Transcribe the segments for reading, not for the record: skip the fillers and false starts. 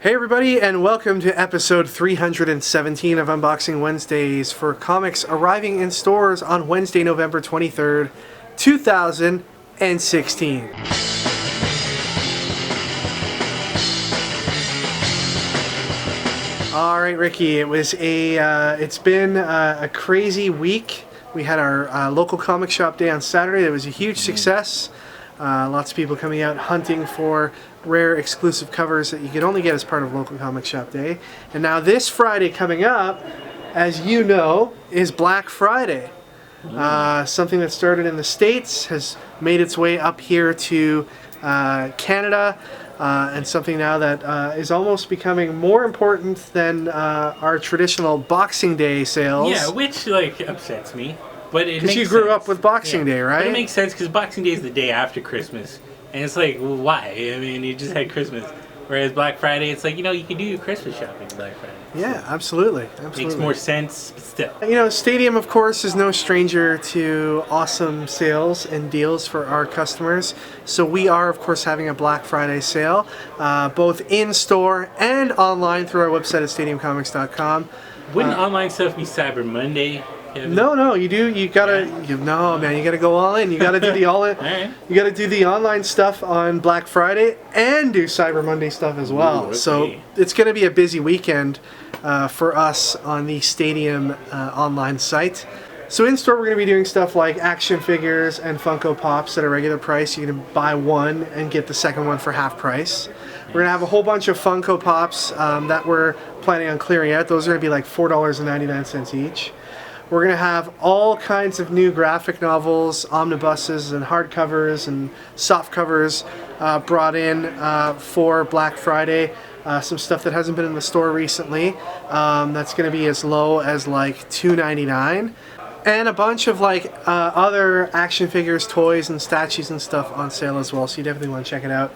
Hey everybody, and welcome to episode 317 of Unboxing Wednesdays for comics arriving in stores on Wednesday, November 23rd, 2016. Alright Ricky, it's been a crazy week. We had our local comic shop day on Saturday. It was a huge success. Lots of people coming out hunting for rare exclusive covers that you can only get as part of local comic shop day. And now this Friday coming up, as you know, is Black Friday. Something that started in the States has made its way up here to Canada, and something now that is almost becoming more important than our traditional Boxing Day sales. Yeah, which upsets me. But it because you grew up with Boxing Day, right? But it makes sense because Boxing Day is the day after Christmas. And it's like, well, why? I mean, you just had Christmas. Whereas Black Friday, it's like, you know, you can do your Christmas shopping Black Friday. Yeah, absolutely. Makes more sense, but still. You know, Stadium, of course, is no stranger to awesome sales and deals for our customers. So we are, of course, having a Black Friday sale, both in-store and online through our website at stadiumcomics.com. Wouldn't online stuff be Cyber Monday? No, you do. You gotta. No, man, you gotta go all in. You gotta do the all in. Right. You gotta do the online stuff on Black Friday and do Cyber Monday stuff as well. Ooh, okay. So it's gonna be a busy weekend for us on the Stadium online site. So in store, we're gonna be doing stuff like action figures and Funko Pops at a regular price. You can buy one and get the second one for half price. We're gonna have a whole bunch of Funko Pops that we're planning on clearing out. Those are gonna be like $4.99 each. We're going to have all kinds of new graphic novels, omnibuses, and hardcovers and soft covers brought in for Black Friday. Some stuff that hasn't been in the store recently. That's going to be as low as like $2.99. And a bunch of other action figures, toys, and statues and stuff on sale as well. So you definitely want to check it out.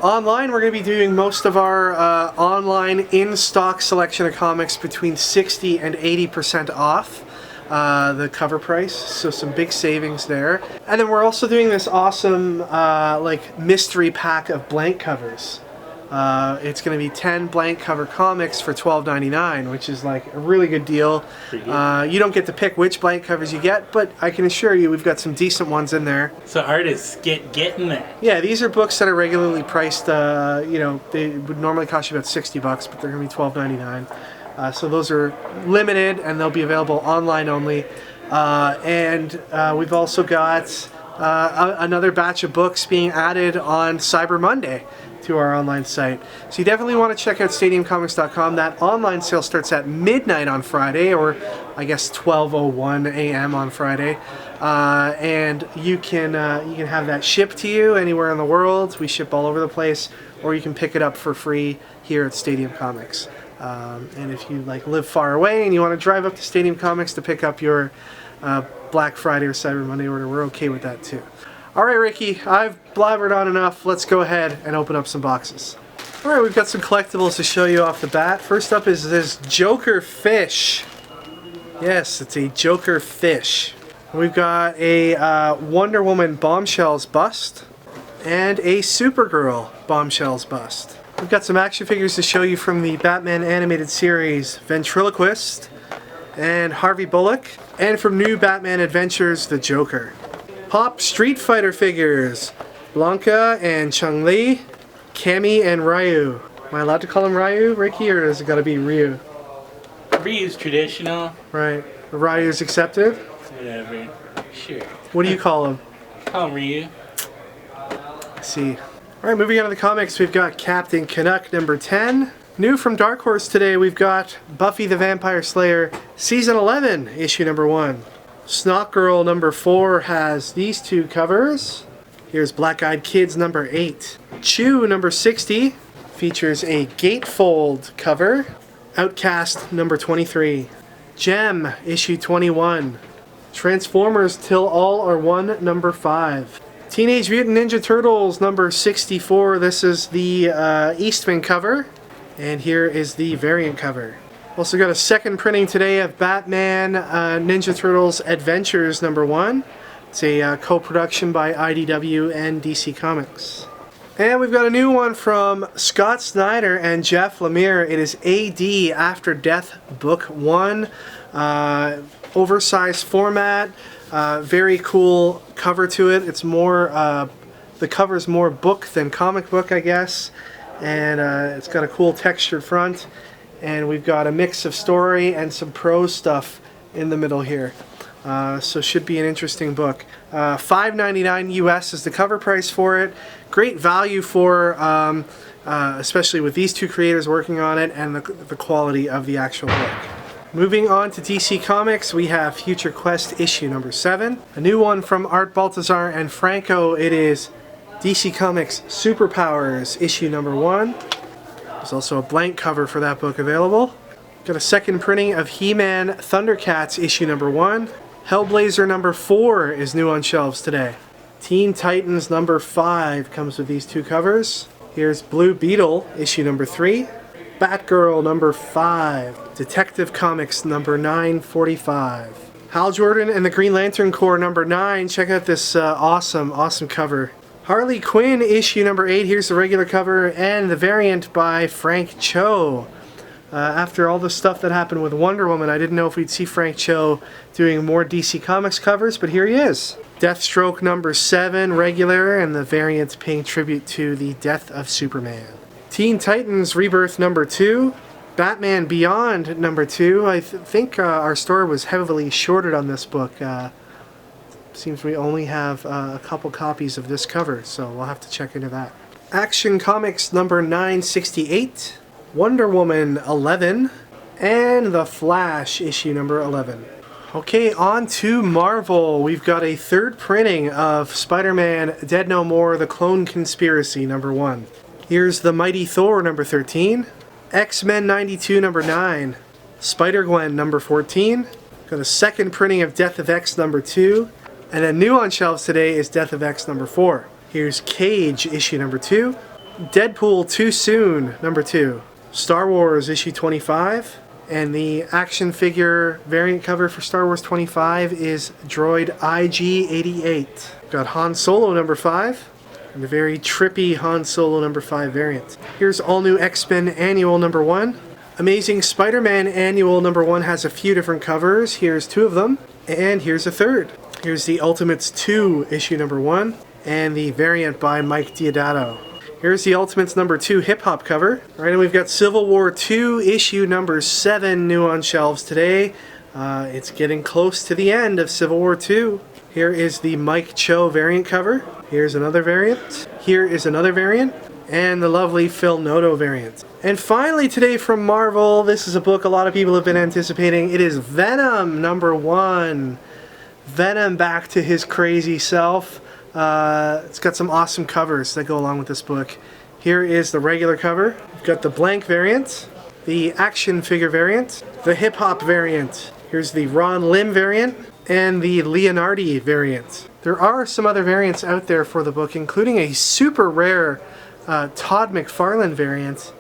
Online, we're going to be doing most of our online in-stock selection of comics between 60 and 80% off. The cover price, so some big savings there. And then we're also doing this awesome mystery pack of blank covers. It's going to be 10 blank cover comics for $12.99, which is like a really good deal. You don't get to pick which blank covers you get, but I can assure you we've got some decent ones in there. So artists, getting that. Yeah, these are books that are regularly priced, you know, they would normally cost you about $60, but they're going to be $12.99. So those are limited and they'll be available online only. And we've also got another batch of books being added on Cyber Monday to our online site. So you definitely want to check out stadiumcomics.com. That online sale starts at midnight on Friday, or I guess 12:01 a.m. on Friday. And you can have that shipped to you anywhere in the world. We ship all over the place, or you can pick it up for free here at Stadium Comics. And if you live far away and you want to drive up to Stadium Comics to pick up your Black Friday or Cyber Monday order, we're okay with that too. Alright Ricky, I've blabbered on enough. Let's go ahead and open up some boxes. Alright, we've got some collectibles to show you off the bat. First up is this Joker fish. Yes, it's a Joker fish. We've got a Wonder Woman Bombshells bust and a Supergirl Bombshells bust. We've got some action figures to show you from the Batman animated series Ventriloquist and Harvey Bullock, and from New Batman Adventures The Joker. Pop Street Fighter figures, Blanka and Chun-Li, Cammy and Ryu. Am I allowed to call him Ryu, Ricky, or has it got to be Ryu? Ryu's traditional. Right. Ryu's accepted? Whatever. Sure. What do you call him? Call him Ryu. Let's see. Alright, moving on to the comics, we've got Captain CANUCK number 10. New from Dark Horse today, we've got Buffy the Vampire Slayer Season 11, issue number 1. Snock Girl number 4 has these two covers. Here's Black Eyed Kids number 8. Chew number 60 features a gatefold cover. Outcast number 23. Gem issue 21. Transformers Till All Are One number 5. Teenage Mutant Ninja Turtles number 64. This is the Eastman cover, and here is the variant cover. Also got a second printing today of Batman Ninja Turtles Adventures number 1. It's a co-production by IDW and DC Comics. And we've got a new one from Scott Snyder and Jeff Lemire. It is AD After Death Book 1. Oversized format. Very cool cover to it. It's more, the cover's more book than comic book, I guess. And it's got a cool textured front. And we've got a mix of story and some prose stuff in the middle here. So should be an interesting book. $5.99 US is the cover price for it. Great value for, especially with these two creators working on it and the quality of the actual book. Moving on to DC Comics, we have Future Quest issue number 7. A new one from Art Baltazar and Franco. It is DC Comics Superpowers issue number 1. There's also a blank cover for that book available. Got a second printing of He-Man Thundercats issue number 1. Hellblazer number 4 is new on shelves today. Teen Titans number 5 comes with these two covers. Here's Blue Beetle issue number 3. Batgirl number 5. Detective Comics number 945. Hal Jordan and the Green Lantern Corps number 9. Check out this awesome cover. Harley Quinn issue number 8. Here's the regular cover and the variant by Frank Cho. After all the stuff that happened with Wonder Woman, I didn't know if we'd see Frank Cho doing more DC Comics covers, but here he is. Deathstroke number 7, regular, and the variant paying tribute to the death of Superman. Teen Titans Rebirth number 2. Batman Beyond number 2. I think our store was heavily shorted on this book. Seems we only have a couple copies of this cover, so we'll have to check into that. Action Comics number 968. Wonder Woman 11, and The Flash issue number 11. Okay, on to Marvel. We've got a third printing of Spider-Man Dead No More, The Clone Conspiracy number 1. Here's The Mighty Thor number 13, X-Men 92 number 9, Spider-Gwen number 14. Got a second printing of Death of X number 2, and then new on shelves today is Death of X number 4. Here's Cage issue number 2, Deadpool Too Soon number 2. Star Wars issue 25, and the action figure variant cover for Star Wars 25 is Droid IG-88. Got Han Solo number 5, and a very trippy Han Solo number 5 variant. Here's all new X-Men Annual number 1. Amazing Spider-Man Annual number 1 has a few different covers. Here's 2 of them, and here's a third. Here's the Ultimates 2 issue number 1, and the variant by Mike Diodato. Here's the Ultimates number 2 hip-hop cover. All right, and we've got Civil War 2 issue number 7 new on shelves today. It's getting close to the end of Civil War 2. Here is the Mike Cho variant cover. Here's another variant. Here is another variant. And the lovely Phil Noto variant. And finally today from Marvel, this is a book a lot of people have been anticipating. It is Venom number 1. Venom back to his crazy self. It's got some awesome covers that go along with this book. Here is the regular cover. We've got the blank variant, the action figure variant, the hip hop variant. Here's the Ron Lim variant and the Leonardi variant. There are some other variants out there for the book, including a super rare Todd McFarlane variant.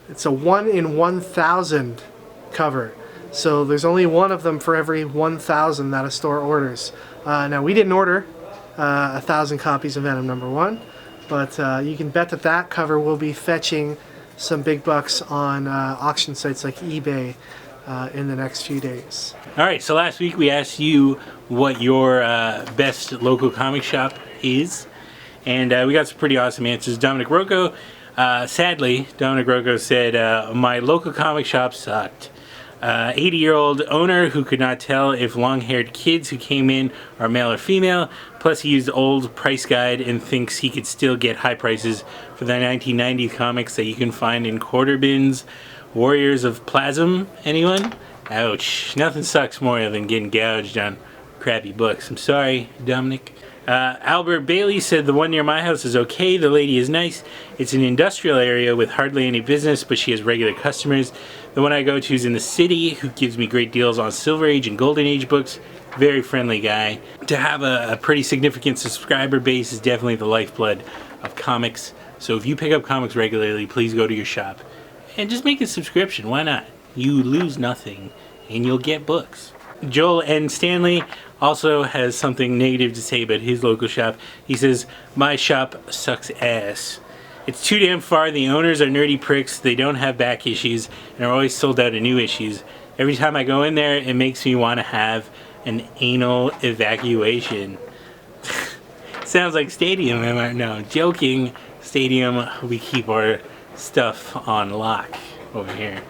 It's a 1 in 1,000 cover. So there's only one of them for every 1,000 that a store orders. Now we didn't order 1,000 copies of Venom number 1, but you can bet that that cover will be fetching some big bucks on auction sites like eBay in the next few days. Alright, so last week we asked you what your best local comic shop is, and we got some pretty awesome answers. Dominic Rocco, sadly, Dominic Rocco said, my local comic shop sucked. 80-year-old owner who could not tell if long-haired kids who came in are male or female, plus he used the old price guide and thinks he could still get high prices for the 1990s comics that you can find in quarter bins. Warriors of Plasm, anyone? Ouch, nothing sucks more than getting gouged on crappy books. I'm sorry, Dominic. Albert Bailey said the one near my house is okay, the lady is nice. It's an industrial area with hardly any business, but she has regular customers. The one I go to is in the city, who gives me great deals on Silver Age and Golden Age books. Very friendly guy. To have a pretty significant subscriber base is definitely the lifeblood of comics. So if you pick up comics regularly, please go to your shop. And just make a subscription, why not? You lose nothing, and you'll get books. Joel N. Stanley also has something negative to say about his local shop. He says, my shop sucks ass. It's too damn far. The owners are nerdy pricks. They don't have back issues and are always sold out of new issues. Every time I go in there, it makes me want to have an anal evacuation. Sounds like Stadium, am I? No, joking. Stadium, we keep our stuff on lock over here.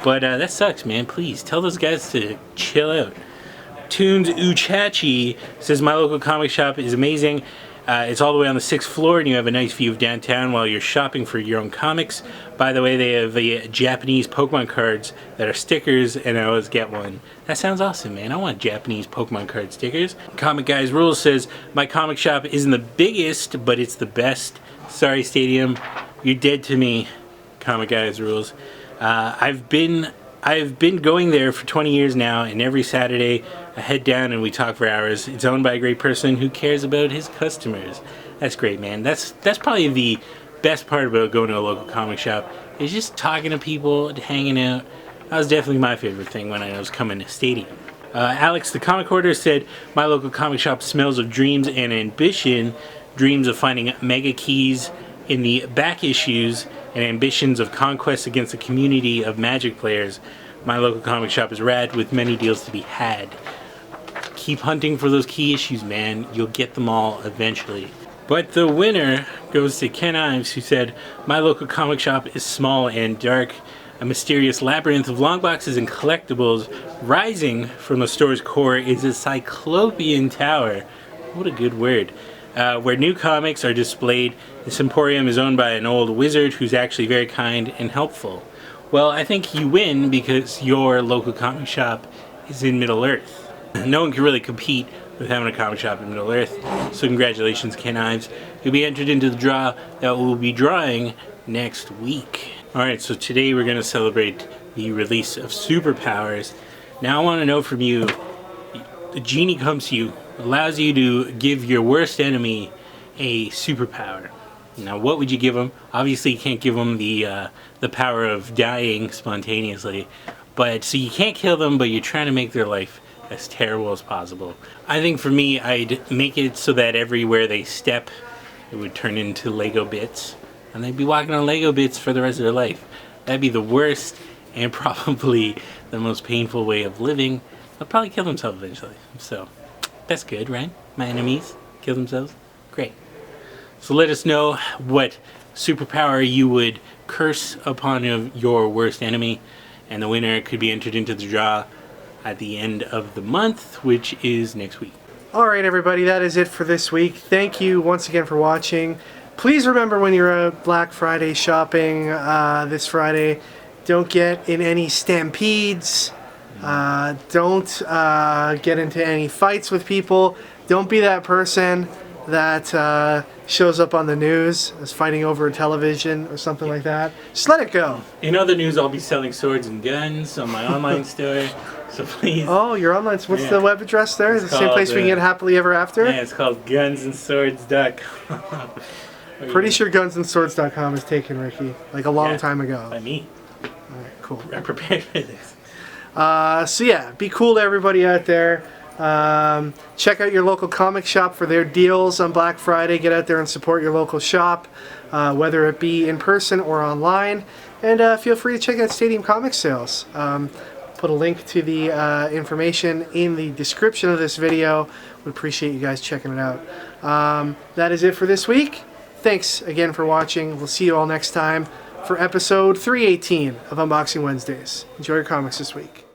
But that sucks, man. Please tell those guys to chill out. Tunes Uchachi says my local comic shop is amazing. It's all the way on the 6th floor and you have a nice view of downtown while you're shopping for your own comics. By the way, they have Japanese Pokemon cards that are stickers and I always get one. That sounds awesome, man. I want Japanese Pokemon card stickers. Comic Guys Rules says my comic shop isn't the biggest, but it's the best. Sorry, Stadium. You're dead to me. Comic Guys Rules. I've been going there for 20 years now, and every Saturday I head down and we talk for hours. It's owned by a great person who cares about his customers. That's great, man. That's probably the best part about going to a local comic shop, is just talking to people, hanging out. That was definitely my favorite thing when I was coming to Stadium. Alex the Comic Hoarder said, my local comic shop smells of dreams and ambition, dreams of finding mega keys in the back issues and ambitions of conquest against a community of Magic players. My local comic shop is rad with many deals to be had. Keep hunting for those key issues, man. You'll get them all eventually. But the winner goes to Ken Ives, who said, my local comic shop is small and dark. A mysterious labyrinth of long boxes and collectibles. Rising from the store's core is a cyclopean tower. What a good word. Where new comics are displayed. This emporium is owned by an old wizard who's actually very kind and helpful. Well, I think you win because your local comic shop is in Middle-earth. No one can really compete with having a comic shop in Middle-earth. So congratulations, Ken Ives. You'll be entered into the draw that we'll be drawing next week. Alright, so today we're going to celebrate the release of Superpowers. Now I want to know from you, the genie comes to you, allows you to give your worst enemy a superpower. Now what would you give them? Obviously you can't give them the power of dying spontaneously, but so you can't kill them, but you're trying to make their life as terrible as possible. I think for me, I'd make it so that everywhere they step, it would turn into Lego bits, and they'd be walking on Lego bits for the rest of their life. That'd be the worst and probably the most painful way of living. They'll probably kill themselves eventually. So that's good, right? My enemies kill themselves. Great. So let us know what superpower you would curse upon your worst enemy, and the winner could be entered into the draw at the end of the month, which is next week. Alright everybody, that is it for this week. Thank you once again for watching. Please remember when you're Black Friday shopping this Friday, don't get in any stampedes. Don't get into any fights with people. Don't be that person that shows up on the news as fighting over a television or something like that. Just let it go. In other news, I'll be selling swords and guns on my online store, so please. Oh, your online, what's the web address there? Is it the same place we can get Happily Ever After? Yeah, it's called gunsandswords.com. Pretty sure gunsandswords.com is taken, Ricky, like a long time ago. By me. Alright, cool. I'm prepared for this. So yeah, be cool to everybody out there. Check out your local comic shop for their deals on Black Friday. Get out there and support your local shop, whether it be in person or online. And feel free to check out Stadium Comic Sales. Put a link to the information in the description of this video. Would appreciate you guys checking it out. That is it for this week. Thanks again for watching. We'll see you all next time for episode 318 of Unboxing Wednesdays. Enjoy your comics this week.